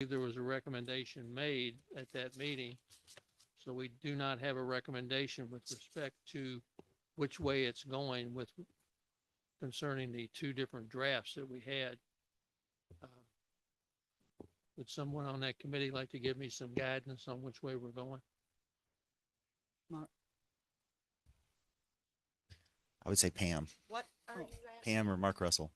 there was a recommendation made at that meeting. So we do not have a recommendation with respect to which way it's going with concerning the two different drafts that we had. Uh, Would someone on that committee like to give me some guidance on which way we're going? I would say Pam. What are you asking? Pam or Mark Russell.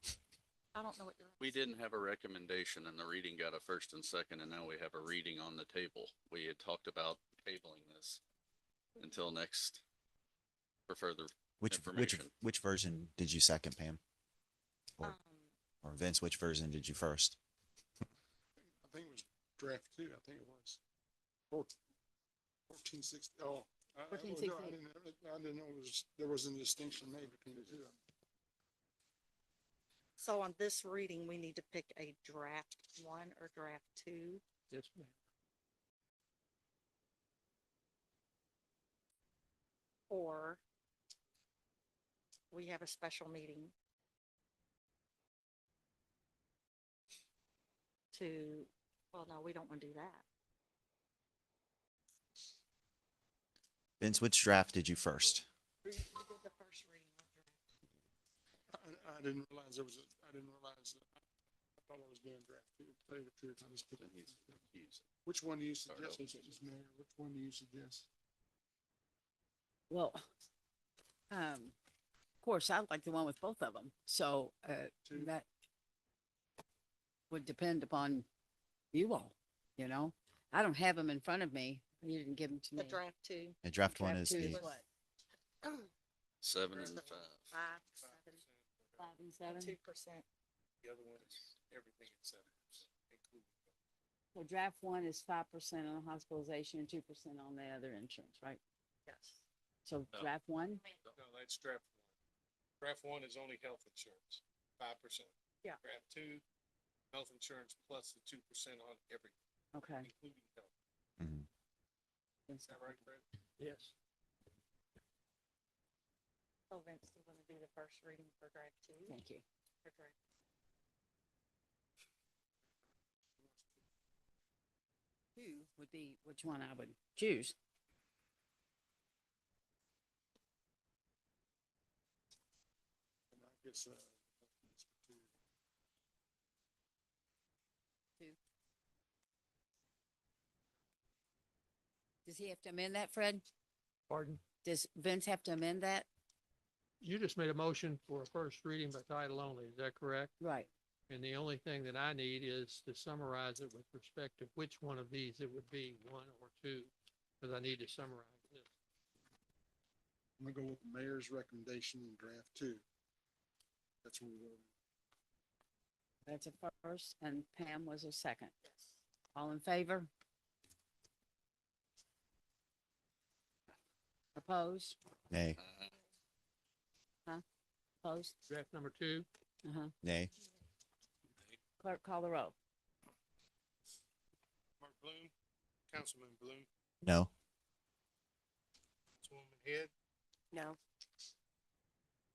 I don't know what you're. We didn't have a recommendation and the reading got a first and second, and now we have a reading on the table. We had talked about tabling this until next for further information. Which version did you second, Pam? Or, Um, or Vince, which version did you first? I think it was draft two. I think it was 1460. Oh, I 1460. I didn't know there was a distinction made between the two. So on this reading, we need to pick a draft one or draft two. Yes, ma'am. Or we have a special meeting to, well, no, we don't want to do that. Vince, which draft did you first? We did the first reading of draft. I didn't realize there was I didn't realize that. I thought I was doing draft two. To tell you the truth, I just put Then it. he's confused. Which one do you Start suggest, over. Mrs. Mayor? Which one do you suggest? Well, of course, I like the one with both of them. So, Two. that would depend upon you all, you know? I don't have them in front of me. You didn't give them to me. The draft two. And draft one Draft is two the, what? 7 Where's and the 5. 5, 7, 5 and 7? 2%. The other one is everything at 7%, including. So draft one is 5% on hospitalization and 2% on the other insurance, right? Yes. So No. draft one, No, that's draft one. Draft one is only health insurance, 5%. Yeah. Draft two, health insurance plus the 2% on everything, okay. including health. Mhm. Is that right, Fred? Yes. So Vince, you want to do the first reading for draft two? Thank you. Or draft- Two would be which one I would choose. And I guess, it's two. Does he have to amend that, Fred? Pardon? Does Vince have to amend that? You just made a motion for a first reading by title only. Is that correct? Right. And the only thing that I need is to summarize it with respect to which one of these it would be, one or two, because I need to summarize this. I'm gonna go with the mayor's recommendation in draft two. That's what we voted. That's a first and Pam was a second. All in favor? Opposed? nay, Opposed? Draft number two, Uh-huh. nay, Clerk, call the roll. Mark Bloom, Councilman Bloom, no, Councilwoman Head, No.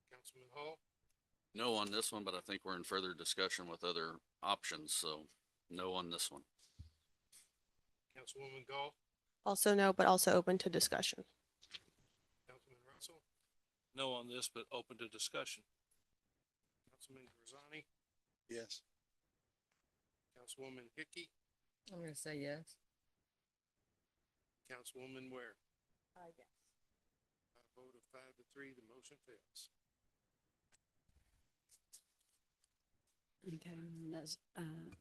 Councilman Hall, No on this one, but I think we're in further discussion with other options, so no on this one. Councilwoman Gall, Also no, but also open to discussion. Councilman Russell, No on this, but open to discussion. Councilman Grisani. Yes. Councilwoman Hickey, I'm gonna say yes. Councilwoman Ware. Yes. By a vote of 5-3, the motion fails. Okay, and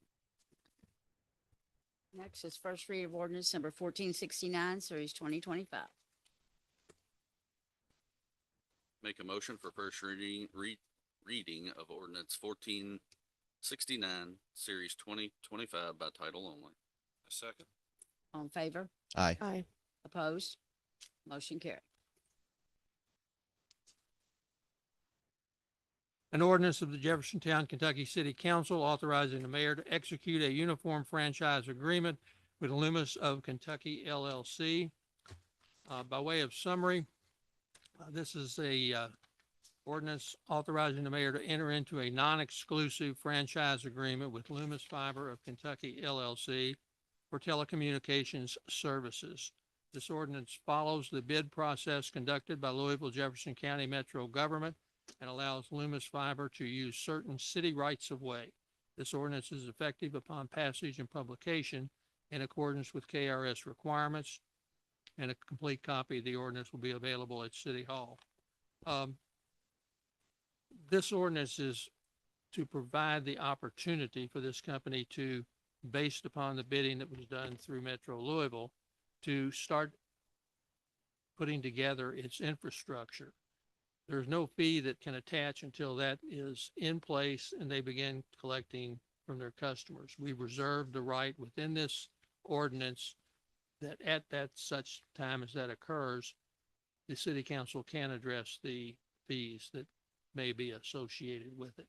next is first read of ordinance number 1469, series 2025. Make a motion for first reading of ordinance 1469, series 2025 by title only. A second? All in favor? aye, Aye. Opposed? Motion carried. an ordinance of the Jeffersontown, Kentucky City Council authorizing the mayor to execute a uniform franchise agreement with Loomis of Kentucky LLC. By way of summary, this is a Ordinance authorizing the mayor to enter into a non-exclusive franchise agreement with Loomis Fiber of Kentucky LLC for telecommunications services. This ordinance follows the bid process conducted by Louisville Jefferson County Metro Government and allows Loomis Fiber to use certain city rights of way. This ordinance is effective upon passage and publication in accordance with KRS requirements, and a complete copy of the ordinance will be available at City Hall. This ordinance is to provide the opportunity for this company to, based upon the bidding that was done through Metro Louisville, to start putting together its infrastructure. There's no fee that can attach until that is in place and they begin collecting from their customers. We reserve the right within this ordinance that at that such time as that occurs, the city council can address the fees that may be associated with it.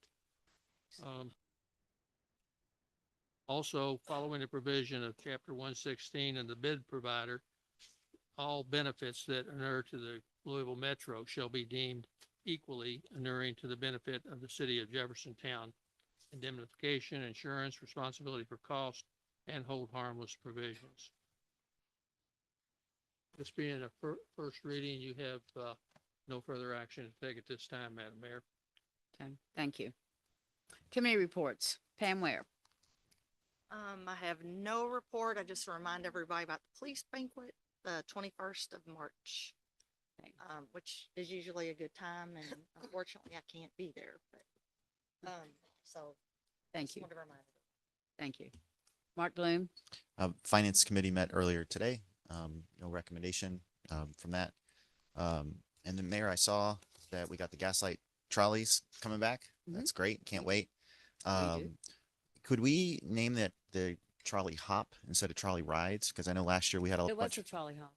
Also, following the provision of Chapter 116 and the bid provider, all benefits that inure to the Louisville Metro shall be deemed equally inuring to the benefit of the city of Jeffersontown. Indemnification, insurance, responsibility for cost, and hold harmless provisions. This being a first reading, you have no further action to take at this time, Madam Mayor. Okay, thank you. Committee reports. Pam Ware. I have no report. I just remind everybody about the police banquet, the 21st of March, Okay. Which is usually a good time, and unfortunately I can't be there, but, so. Thank just you. wanted to remind everybody. Thank you. Mark Bloom. Finance Committee met earlier today. No recommendation, from that. And then Mayor, I saw that we got the gaslight trolleys coming back. Mhm. That's great. Can't wait. do. Could we name that the trolley hop instead of trolley rides? Because I know last year we had a It was bunch. a trolley hop.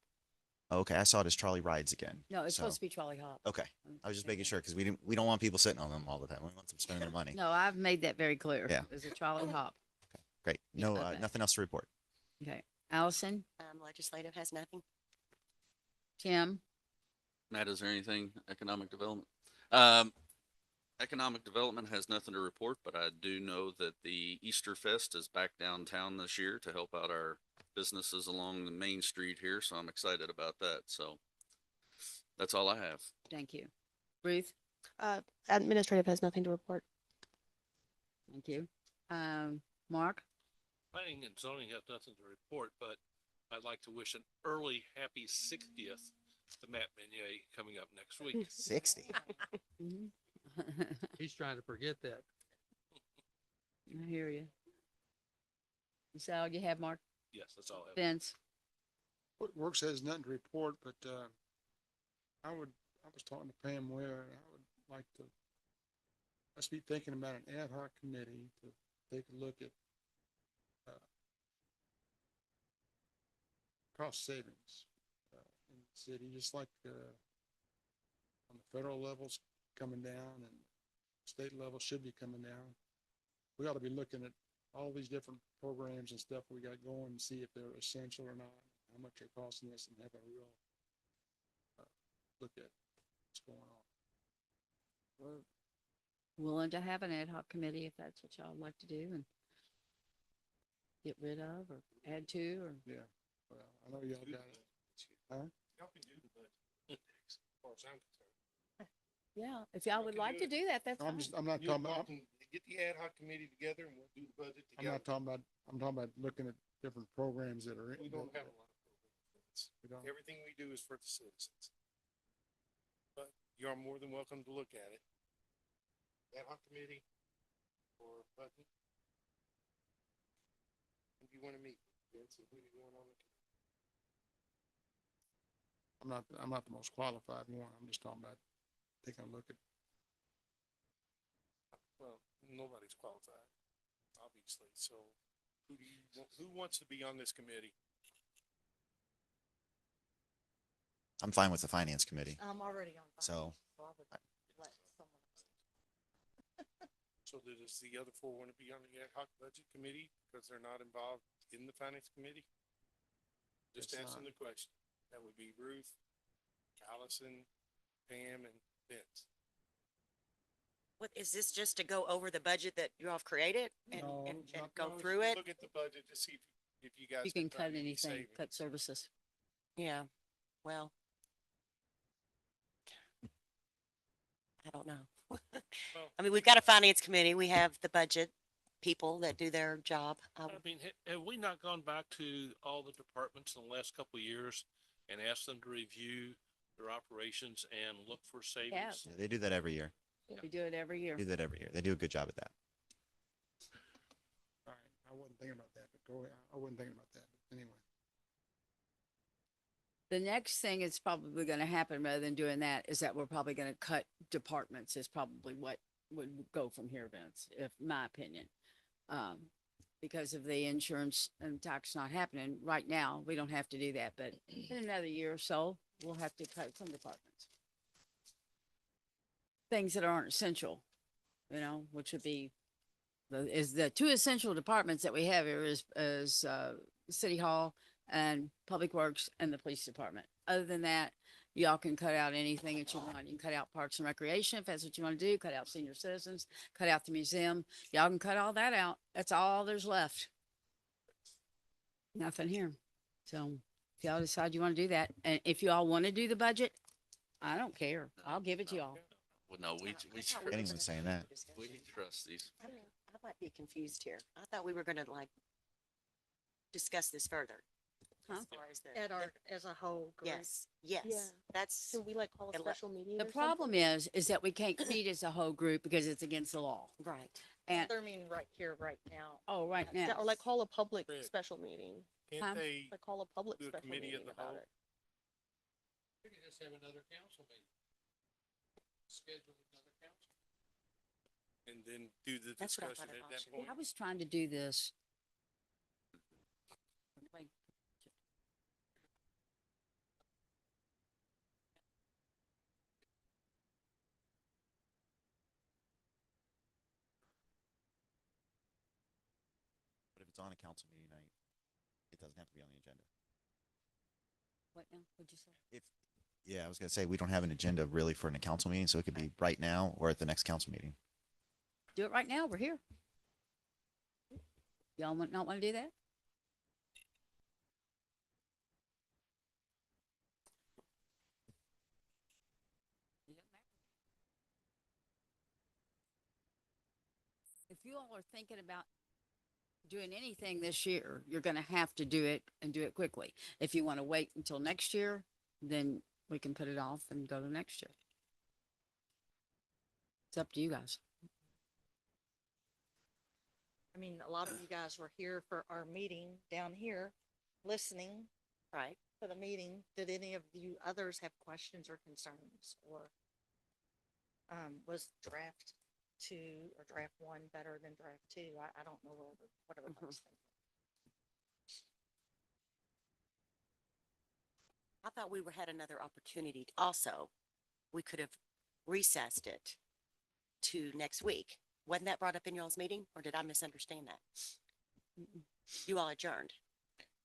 Okay, I saw it as trolley rides again. No, it's So, supposed to be trolley hop. okay, I was just making sure because we don't want people sitting on them all the time. We want them spending their money. No, I've made that very clear. Yeah. It was a trolley hop. Great. No, Okay. nothing else to report. Okay. Allison, Legislative has nothing. Tim, Matt, is there anything economic development? Economic development has nothing to report, but I do know that the Easter Fest is back downtown this year to help out our businesses along the main street here. So I'm excited about that. So that's all I have. thank you. Ruth, Administrative has nothing to report. thank you. Mark, Planning and zoning have nothing to report, but I'd like to wish an early happy 60th to Matt Meunier coming up next week. 60. Mhm. He's trying to forget that. I hear you. Is that all you have, Mark? Yes, that's all I have. Vince, Works has nothing to report, but, I was talking to Pam Ware, and I would like to, let's be thinking about an ad hoc committee to take a look at, cost savings, in the city, just like, on the federal levels coming down and state level should be coming down. We ought to be looking at all these different programs and stuff we got going and see if they're essential or not, how much they're costing us, and have a real look at what's going on. we're willing to have an ad hoc committee if that's what y'all would like to do and get rid of or add to or. Yeah, well, I know y'all got it. Huh? Y'all can do the budget. As far as I'm concerned. Yeah, if y'all would can like do to do that, that's fine. I'm not talking about, Get the ad hoc committee together and we'll do the budget I'm not talking about, I'm talking about looking at different programs that are. We don't have a lot of programs. We don't. Everything we do is for the citizens. But you're more than welcome to look at it. Ad hoc committee or budget. If you want to meet, Vince, who you want on the committee? I'm not the most qualified one. I'm just talking about taking a look at, Well, nobody's qualified, obviously, so who wants to be on this committee? I'm fine with the Finance Committee. I'm already on. So- I would let someone else. So does the other four want to be on the ad hoc budget committee because they're not involved in the finance committee? Just It's answering not. the question. That would be Ruth, Allison, Pam, and Vince. What, is this just to go over the budget that you all have created and, No, and, it's and not- go No, through it? Look at the budget to see if you guys. You can find cut any anything, savings. cut services. Yeah, well. I don't know. I mean, we've got a finance committee. We have the budget people that do their job. I mean, have we not gone back to all the departments in the last couple of years and asked them to review their operations and look for savings? Yeah, they do that every year. We do it every year. Do that every year. They do a good job at that. All right, I wasn't thinking about that, but go ahead. I wasn't thinking about that, but anyway. The next thing is probably gonna happen rather than doing that is that we're probably gonna cut departments is probably what would go from here, Vince, if my opinion. Because of the insurance and tax not happening right now, we don't have to do that, but in another year or so, we'll have to cut some departments. Things that aren't essential, which would be the two essential departments that we have here is City Hall and Public Works and the Police Department. Other than that, y'all can cut out anything that you want. You can cut out Parks and Recreation if that's what you want to do, cut out senior citizens, cut out the museum. Y'all can cut all that out. That's all there's left. Nothing here. So if y'all decide you want to do that, and if you all want to do the budget, I don't care. I'll give it to y'all. Well, no, we Anyone's saying that. we trust these. I might be confused here. I thought we were gonna like discuss this further. Huh? As far as the, At our, as a whole group. yes, yes, Yeah. that's, Can we like call a And let- special meeting? The or something? problem is that we can't meet as a whole group because it's against the law. right. And, They're meeting right here, right now. oh, right Yeah, now. or like call a public Correct. special meeting. Huh? Can't they, Like call a public Do a special committee of meeting the about whole? it. We could just have another council meeting. Schedule another council. and then do the That's what I discussion thought it at that was. point? I was trying to do this. But if it's on a council meeting night, it doesn't have to be on the agenda. What now? What'd you say? Yeah, I was gonna say, we don't have an agenda really for a council meeting, so it could be right now or at the next council meeting. Do it right now. We're here. Y'all not want to do that? If you all are thinking about doing anything this year, you're gonna have to do it and do it quickly. If you want to wait until next year, then we can put it off and go to next year. It's up to you guys. I mean, a lot of you guys were here for our meeting down here, listening Right. to the meeting. Did any of you others have questions or concerns or was draft 2 or draft 1 better than draft 2? I don't know what everybody's thinking. I thought we had another opportunity. Also, we could have recessed it to next week. Wasn't that brought up in y'all's meeting, or did I misunderstand that? You all adjourned.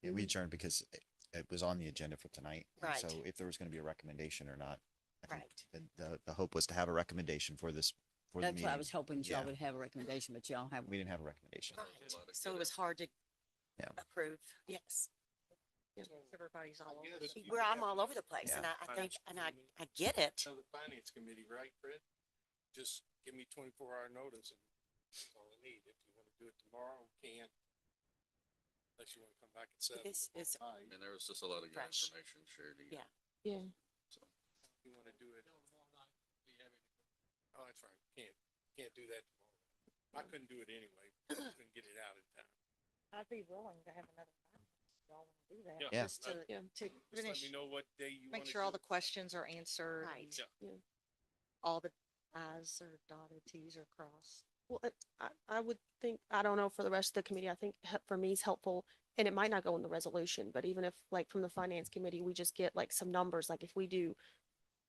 Yeah, we adjourned because it was on the agenda for tonight. and Right. So if there was gonna be a recommendation or not, I think Right. the hope was to have a recommendation for this, for the That's what I was meeting. hoping y'all Yeah. would have a recommendation, but y'all have. We didn't have a recommendation. So it was hard to Yeah. approve. Yes. Everybody's all over. But you Where I'm got all over the place, and Yeah. I think, and I get it. So the finance committee, right, Fred? Just give me 24-hour notice and that's all I need. If you want to do it tomorrow, we can. Unless you want to come back and set. This is, I mean, there was just a lot of good Fresh. information shared. Yeah. Yeah. So. You want to do it. Oh, that's right. Can't do that tomorrow. I couldn't do it anyway. Couldn't get it out in time. I'd be willing to have another time. if Y'all want to do that? Yeah. Just to, Yeah. to Just let finish, me know what day you want make to sure all do the questions are answered. Right. and Yeah. All the i's are dotted, t's are crossed. Well, I would think, I don't know for the rest of the committee, I think for me is helpful, and it might not go in the resolution, but even if like from the finance committee, we just get like some numbers, like if we do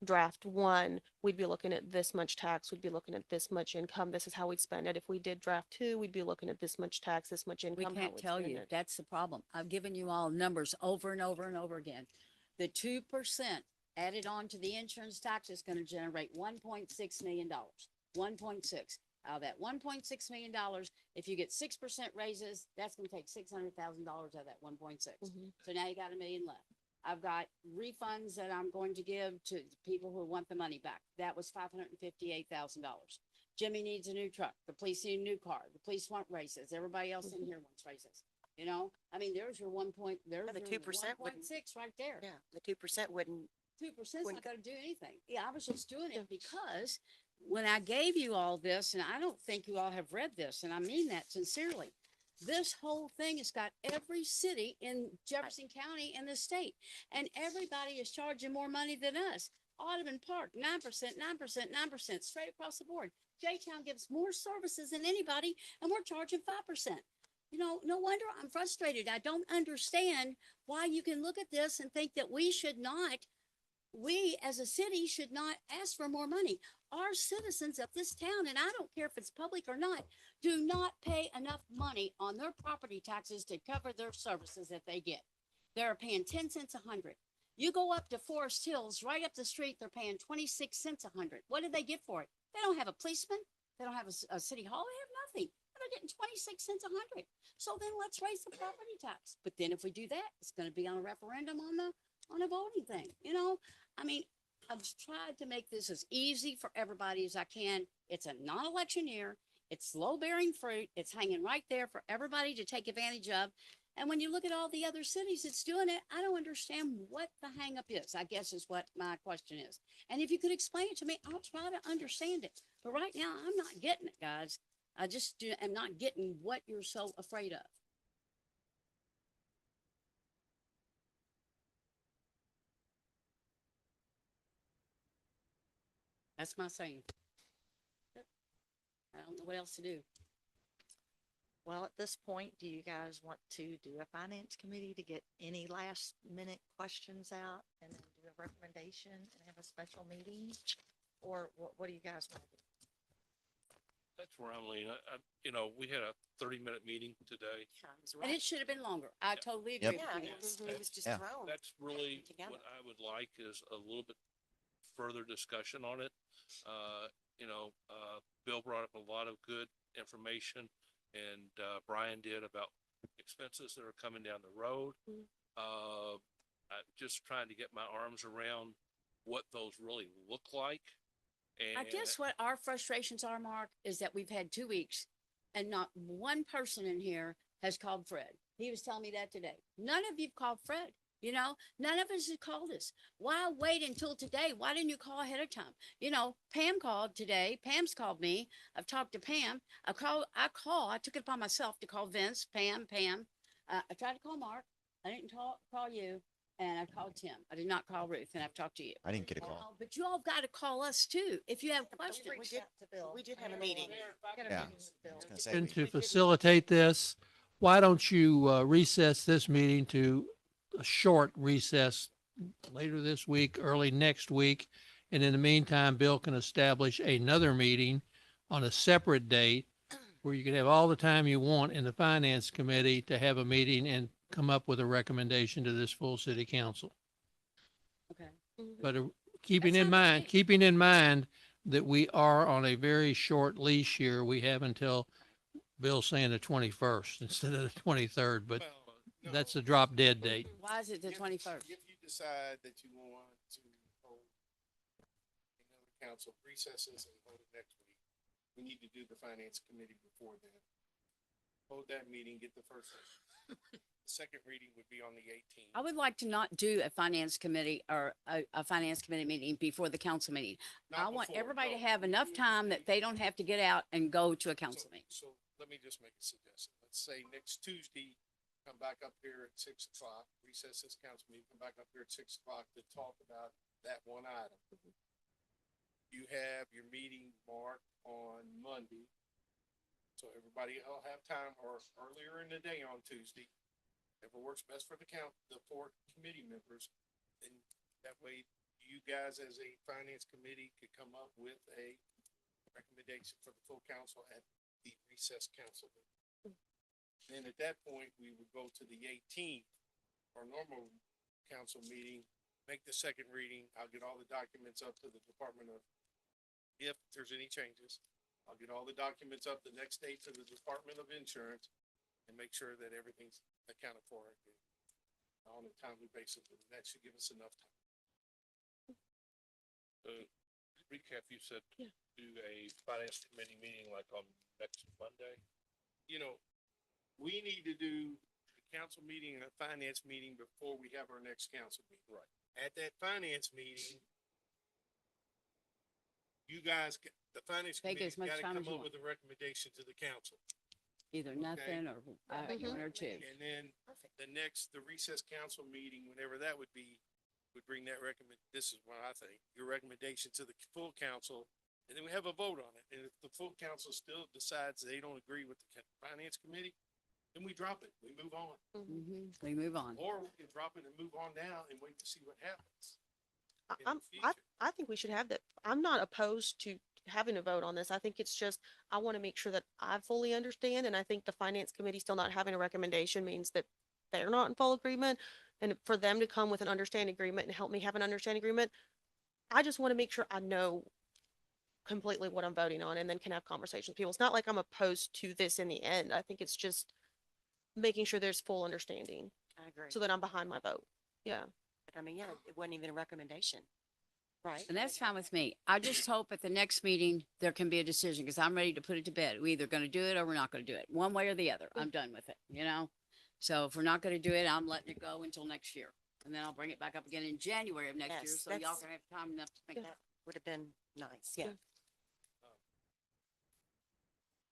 draft 1, we'd be looking at this much tax, we'd be looking at this much income, this is how we'd spend it. If we did draft 2, we'd be looking at this much tax, this much We income. how can't we'd tell spend you. it. That's the problem. I've given you all numbers over and over and over again. The 2% added on to the insurance tax is gonna generate $1.6 million. 1.6. Out of that $1.6 million, if you get 6% raises, that's gonna take $600,000 out of that 1.6. Mhm. So now you got $1 million left. I've got refunds that I'm going to give to people who want the money back. That was $558,000. Jimmy needs a new truck. The police need a new car. The police want raises. Everybody else in here wants raises. You know, I mean, there's your there's the your 2% wouldn't- 1.6 right there. Yeah, the 2% wouldn't, 2% is Wouldn't not gonna do anything. Yeah, I was just doing it because when I gave you all this, and I don't think you all have read this, and I mean that sincerely. This whole thing has got every city in Jefferson County in the state, and everybody is charging more money than us. Audubon Park, 9%, 9%, 9%, straight across the board. J-Town gives more services than anybody, and we're charging 5%. You know, no wonder I'm frustrated. I don't understand why you can look at this and think that we as a city should not ask for more money. Our citizens of this town, and I don't care if it's public or not, do not pay enough money on their property taxes to cover their services that they get. They're paying 10 cents a hundred. You go up to Forest Hills, right up the street, they're paying 26 cents a hundred. What do they get for it? They don't have a policeman. They don't have a city hall. They have nothing. They're getting 26 cents a hundred. So then let's raise the property tax. But then if we do that, it's going to be on a referendum on a voting thing. You know, I mean, I've tried to make this as easy for everybody as I can. It's a non-election year. It's low bearing fruit. It's hanging right there for everybody to take advantage of. And when you look at all the other cities that's doing it, I don't understand what the hang up is, I guess is what my question is. And if you could explain it to me, I'll try to understand it. But right now, I'm not getting it, guys. I just am not getting what you're so afraid of. That's my saying. I don't know what else to do. Well, at this point, do you guys want to do a finance committee to get any last minute questions out and then do a recommendation and have a special meeting? Or what do you guys want to do? That's where I'm leaning. You know, we had a 30-minute meeting today. And it should have been longer. I totally Yep. agree yeah, with it you. was, it was just Yeah. thrown. That's really together. what I would like is a little bit further discussion on it. You know, Bill brought up a lot of good information and, Brian did about expenses that are coming down the road. I'm just trying to get my arms around what those really look like. I And guess what our frustrations are, Mark, is that we've had 2 weeks and not one person in here has called Fred. He was telling me that today. None of you've called Fred. You know, none of us have called us. Why wait until today? Why didn't you call ahead of time? You know, Pam called today. Pam's called me. I've talked to Pam. I took it upon myself to call Vince, Pam. I tried to call Mark. I didn't call you. And I called Tim. I did not call Ruth, and I've talked to you. I didn't get a call. But you all got to call us too if you have questions. We did, to Bill. We did have a meeting. We got a Yeah. meeting with Bill. I was gonna say, And we- to facilitate this, why don't you recess this meeting to a short recess later this week, early next week? And in the meantime, Bill can establish another meeting on a separate date where you can have all the time you want in the finance committee to have a meeting and come up with a recommendation to this full city council. Okay. But keeping That in sounds mind, great. keeping in mind that we are on a very short leash here, we have until Bill's saying the 21st instead of the 23rd, but Well, no, that's the drop dead date. Why is it the if- 21st? If you decide that you want to hold another council recesses and hold it next week, we need to do the finance committee before then. Hold that meeting, get the first, the second reading would be on the 18th. I would like to not do a finance committee or a finance committee meeting before the council meeting. I Not want before, everybody to no. have enough time that they don't have to get out and go to a council meeting. So let me just make a suggestion. Let's say next Tuesday, come back up here at 6 o'clock, recess this council meeting, come back up here at 6 o'clock to talk about that one item. You have your meeting marked on Monday. So everybody will have time or earlier in the day on Tuesday. Whatever works best for the 4 committee members. And that way you guys as a finance committee could come up with a recommendation for the full council at the recess council. Then at that point, we would go to the 18th, our normal council meeting, make the second reading. I'll get all the documents up to the Department of if there's any changes. I'll get all the documents up the next day to the Department of Insurance and make sure that everything's accounted for again on a timely basis. And that should give us enough time. Recap, you said Yeah. do a finance committee meeting like on next Monday? You know, we need to do a council meeting and a finance meeting before we have our next council meeting. Right. At that finance meeting, you guys, the finance Take committee as much gotta time as come you up want. with a recommendation to the council. Either nothing or Mhm. one or two. And then Perfect. the recess council meeting, whenever that would be, would bring that this is what I think, your recommendation to the full council. And then we have a vote on it. And if the full council still decides they don't agree with the finance committee, then we drop it. We move on. We move on. Or we can drop it and move on now and wait to see what happens. in the I future. I think we should have that. I'm not opposed to having a vote on this. I think it's just, I want to make sure that I fully understand. And I think the finance committee still not having a recommendation means that they're not in full agreement. And for them to come with an understanding agreement and help me have an understanding agreement, I just want to make sure I know completely what I'm voting on and then can have conversations with people. It's not like I'm opposed to this in the end. I think it's just making sure there's full understanding I agree. so that I'm behind my vote. Yeah. But I mean, yeah, it wasn't even a recommendation. Right? And that's fine with me. I just hope at the next meeting, there can be a decision because I'm ready to put it to bed. We're either going to do it or we're not going to do it. One way or the other. I'm done with it, you know? So if we're not going to do it, I'm letting it go until next year. And then I'll bring it back up again in January of next year. Yes, So y'all that's- can have time enough to make Yeah. that. Would have been nice. Yeah.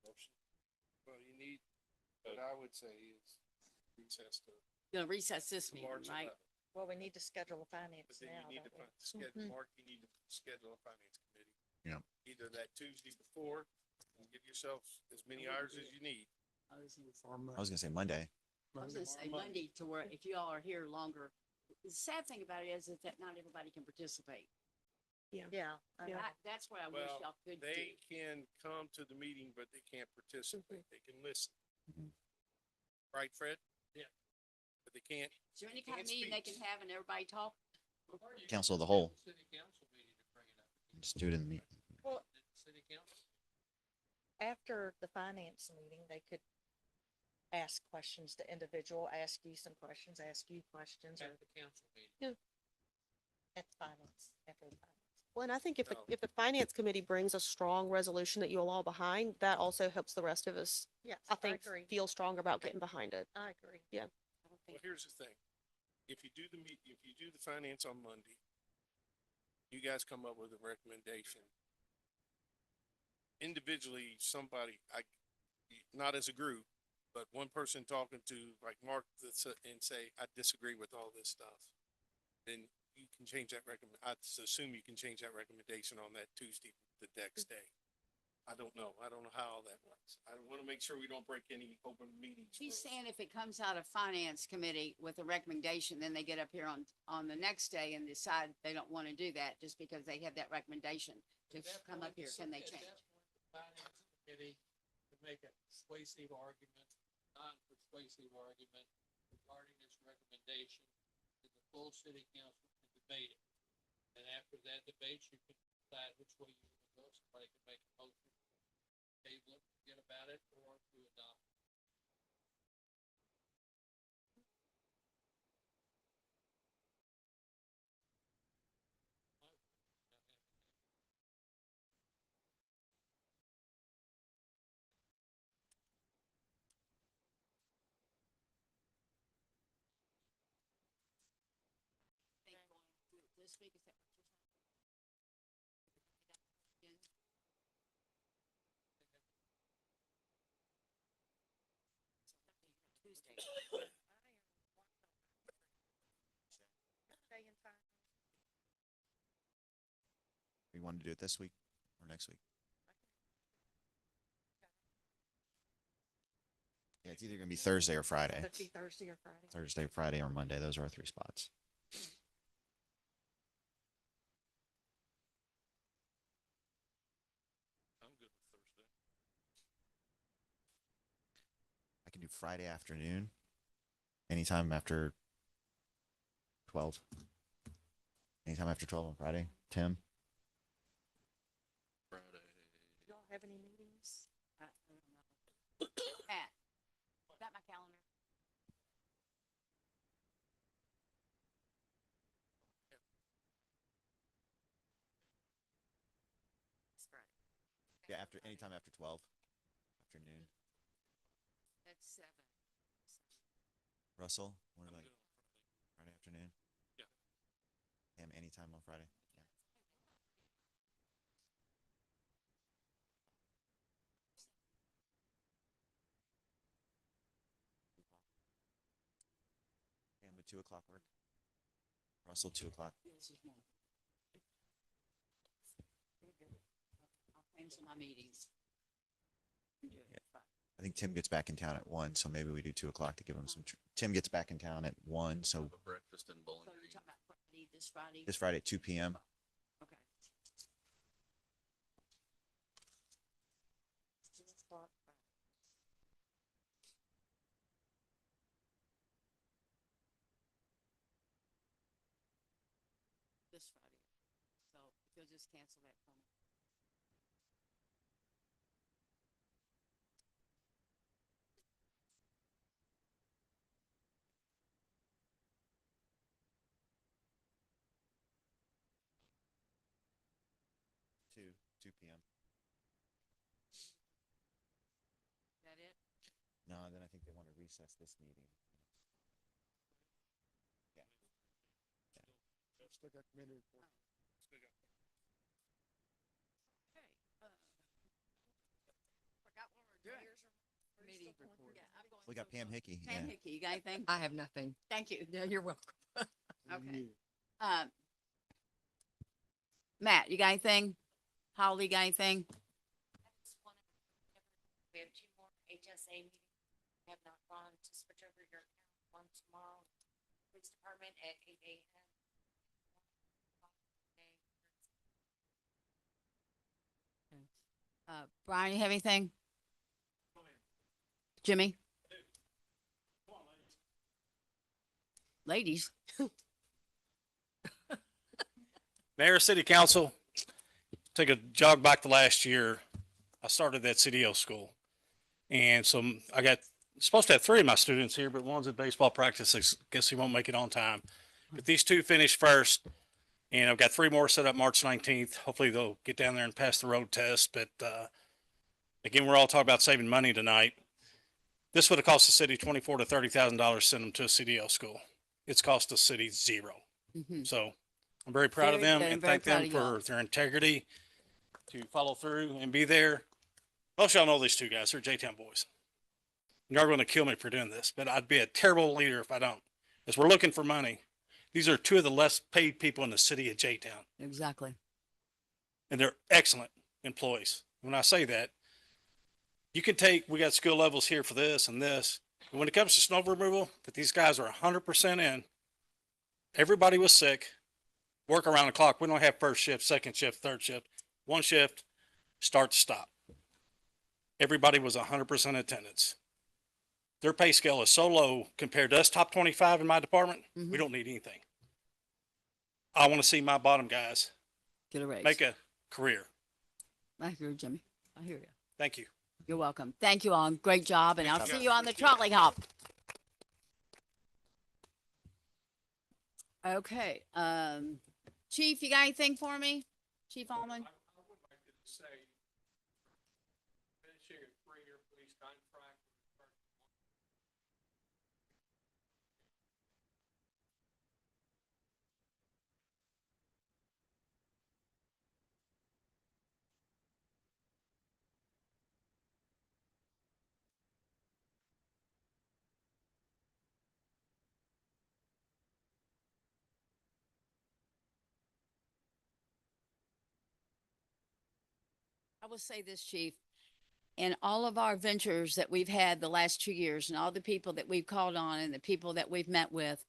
Motion? Well, you need, what I would say is recess to Gonna recess this meeting, March right? 11th. Well, we need to schedule a But finance then now, you need to don't we? schedule, Mark, you need to schedule a finance committee. Yep. Either that Tuesday before and give yourself as many hours as you need. I was gonna say- I was gonna say Monday. Monday to where if you all are here longer. The sad thing about it is that not everybody can participate. Yeah. Yeah. That's what I wish Well, y'all could They do. can come to the meeting, but they can't participate. They can listen. Mhm. Right, Fred? Yeah. But they can't. Is there any kind of Can't meeting they can speak. have and everybody talk? Council of the whole. City council meeting to bring it up. Just do it in the meeting. Well, City council. after the finance meeting, they could ask questions to individual, ask you some questions, ask you questions, or At the council meeting. at the finance, after the finance. Well, and I think No. if the finance committee brings a strong resolution that you'll all behind, that also helps the rest of us, Yes, I think, agree. feel stronger about getting behind it. I agree. I don't Well, think, here's the thing. If you do if you do the finance on Monday, you guys come up with a recommendation. Individually, somebody, not as a group, but one person talking to like Mark and say, I disagree with all this stuff. Then you can change that I assume you can change that recommendation on that Tuesday, the next day. I don't know. I don't know how all that works. I want to make sure we don't break any open meetings. He's rules. saying if it comes out of finance committee with a recommendation, then they get up here on the next day and decide they don't want to do that just because they have that recommendation to At that come up point, here. Can they at change? that point, the Finance committee to make a persuasive argument, non-persuasive argument regarding this recommendation, and the full city council can debate it. And after that debate, you can decide which way you want to go. Somebody can make a motion, table it, forget about it, or to adopt. Think going through it this week, is that what you're saying? Again? Tuesday. Day and time. We want to do it this week or next week? Yeah, it's either gonna be Thursday or Friday. Could be Thursday or Friday. Thursday, Friday, or Monday. Those are our three spots. I'm good with Thursday. I can do Friday afternoon, anytime after 12. Anytime after 12 on Friday. Tim? Friday. have any meetings? I don't know. Matt, got my calendar? It's Friday. Yeah, anytime after 12, afternoon. That's 7. Russell, what I'm about good on Friday. Friday afternoon? Yeah. Pam, anytime on Friday? Yeah. Pam, would 2 o'clock work? Russell, 2 o'clock. I'll cancel my meetings. And do it Yeah. Friday. I think Tim gets back in town at 1, so maybe we do 2 o'clock to give him some. Tim gets back in town at 1, so Have a breakfast in Bowling So you're Green. talking about Friday, this Friday? this Friday at 2 p.m. Okay. 2 o'clock. This Friday. So if you'll just cancel that for me. Two p.m. Is that it? No, then I think they want to recess this meeting. Still got committee report. Okay. Forgot what we're doing. Committee report. Yeah, I'm going We got so Pam slow. Hickey. Pam Yeah. Hickey, you got anything? I have nothing. Thank you. Yeah, you're welcome. Okay. You. Matt, you got anything? Holly, got anything? We have 2 more HSA meetings. We have not gone to switch over your account. One tomorrow, police department at 8 a.m. Brian, you have anything? Jimmy? Ladies? Mayor, City Council, take a jog back to last year. I started that CDL school. And so I got, supposed to have 3 of my students here, but one's at baseball practice. I guess he won't make it on time. But these 2 finished first. And I've got 3 more set up March 19th. Hopefully they'll get down there and pass the road test. But, again, we're all talking about saving money tonight. This would have cost the city $24,000 to $30,000 to send them to a CDL school. It's cost the city 0. Mhm. So I'm very proud of Very them good. I'm and very thank proud them of y'all. for their integrity to follow through and be there. Most of y'all know these 2 guys. They're J-Town boys. You're going to kill me for doing this, but I'd be a terrible leader if I don't. As we're looking for money, these are 2 of the less paid people in the city of J-Town, Exactly. and they're excellent employees. When I say that, you can take, we got skill levels here for this and this. And when it comes to snow removal, that these guys are 100% in. Everybody was sick. Work around the clock. We don't have first shift, second shift, third shift. 1 shift, start to stop. Everybody was 100% attendance. Their pay scale is so low compared to us top 25 in my department. Mhm. We don't need anything. I want to see my bottom guys Get a raise. make a career. I hear you, Jimmy. I hear you. Thank you. You're welcome. Thank you all. Great job, and I'll Thank you. see you on the trolley hop. Okay, Chief, you got anything for me? Chief Almond? I would like to say, finishing a 3-year police contract. I will say this, Chief. In all of our ventures that we've had the last 2 years and all the people that we've called on and the people that we've met with,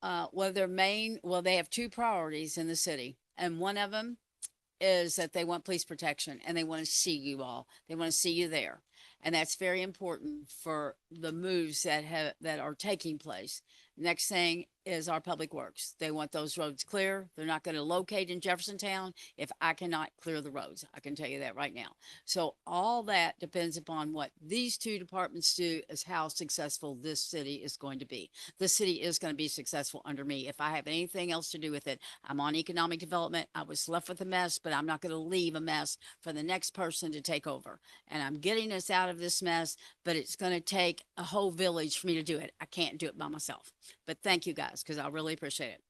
they have 2 priorities in the city. And one of them is that they want police protection and they want to see you all. They want to see you there. And that's very important for the moves that are taking place. Next thing is our public works. They want those roads clear. They're not going to locate in Jeffersontown if I cannot clear the roads. I can tell you that right now. So all that depends upon what these two departments do is how successful this city is going to be. The city is going to be successful under me. If I have anything else to do with it, I'm on economic development. I was left with a mess, but I'm not going to leave a mess for the next person to take over. And I'm getting us out of this mess, but it's going to take a whole village for me to do it. I can't do it by myself. But thank you guys, because I really appreciate it.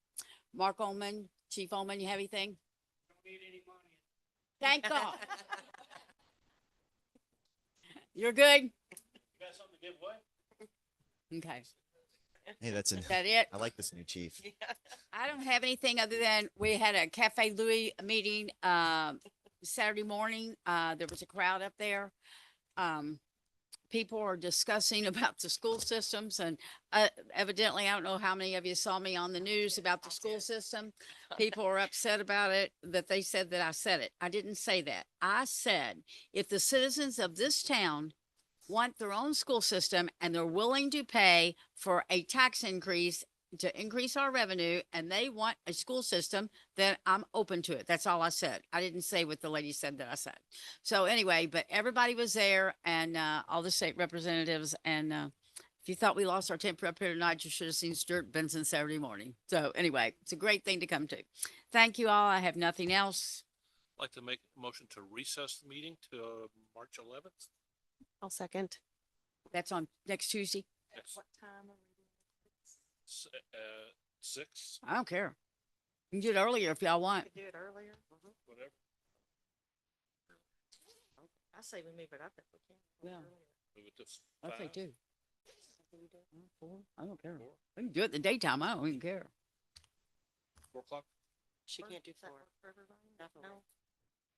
Mark Ullman, Chief Ullman, you have anything? Thank God. You're good? You got something to give away? Okay. Hey, that's Is that it? I like this new chief. I don't have anything other than we had a Cafe Louis meeting, Saturday morning. There was a crowd up there. People are discussing about the school systems and, evidently, I don't know how many of you saw me on the news about the school system. People are upset about it, that they said that I said it. I didn't say that. I said, if the citizens of this town want their own school system and they're willing to pay for a tax increase to increase our revenue and they want a school system, then I'm open to it. That's all I said. I didn't say what the lady said that I said. So anyway, but everybody was there and all the state representatives. And if you thought we lost our temper up here tonight, you should have seen Stuart Benson Saturday morning. So anyway, it's a great thing to come to. Thank you all. I have nothing else. I'd like to make a motion to recess the meeting to March 11th. I'll second. That's on next Tuesday. Yes. What time are we doing? 6, I don't care. You can do it earlier if y'all want. Could do it earlier. whatever. I say we move it up if we can. Yeah. Move it to I say 5. two. Four. I don't care. We can do it in the daytime. I don't even care. 4 o'clock. She can't do Does that 4. work for everybody? Not for No,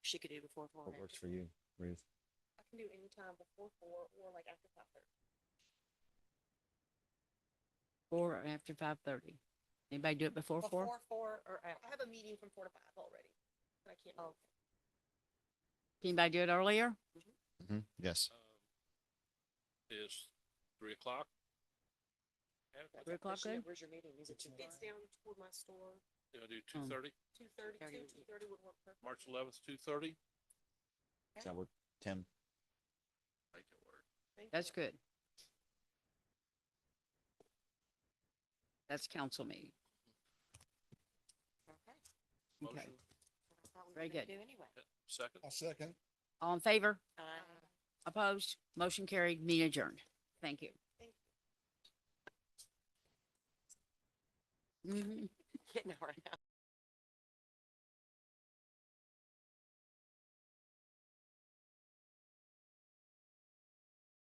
She could do before 4. What works for you, Ruth? I can do any time before 4 or like after 5:30. 4 or after 5:30. Anybody do it before 4? Before 4 or after. I have a meeting from 4 to 5 already. But I can't. Oh. Can anybody do it earlier? Yes. Is 3 o'clock. 3 o'clock good? Where's your meeting? Is it too It's down toward my store. You want to do 2:30? 2:30, 2:30 would work perfect. March 11th, 2:30? Does that work, Tim? Make it work. That's good. That's council meeting. Okay. Okay. Motion. That's what we Very were gonna good. Do anyway. Second? I'll second. All in favor? Uh, Opposed? Motion carried. Meeting adjourned. Thank you. Mhm. getting around.